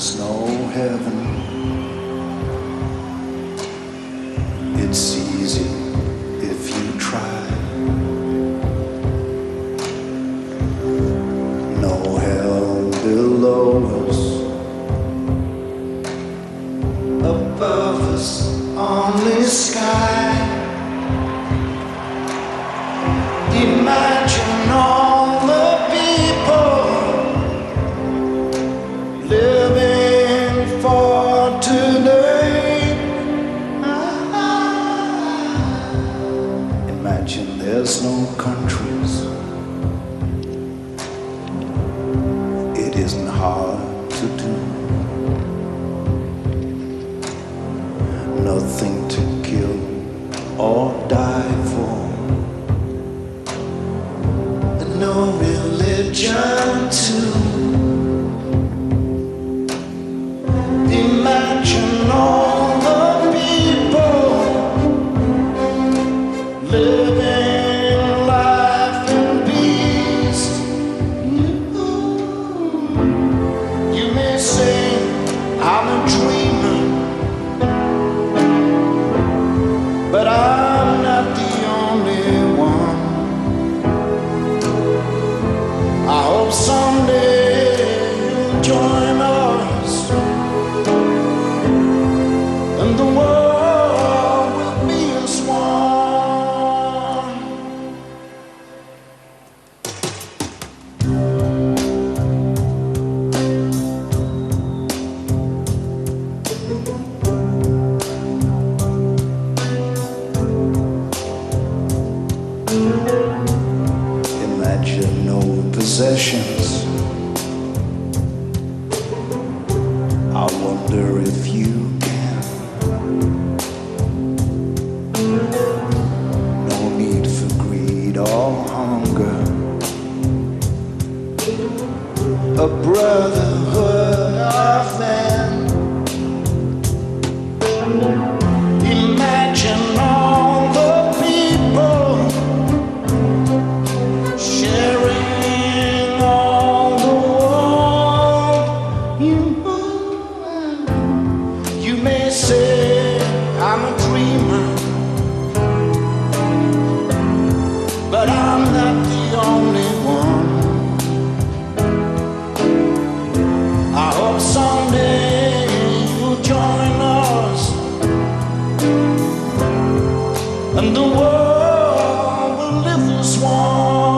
There's no heaven. It's easy if you try. No hell below us. Above us, only sky. Imagine all the people living for today. Imagine there's no countries. It isn't hard to do. Nothing to kill or die for. No religion too. Imagine all the people living life in peace. You may say I'm a dreamer, but I'm not the only one. I hope someday you'll join us, and the world will be as one. Imagine no possessions. I wonder if you can. No need for greed or hunger. A brotherhood of men. Imagine all the people sharing all the world. You may say I'm a dreamer, but I'm not the only one. I hope someday you'll join us, and the world will live as one.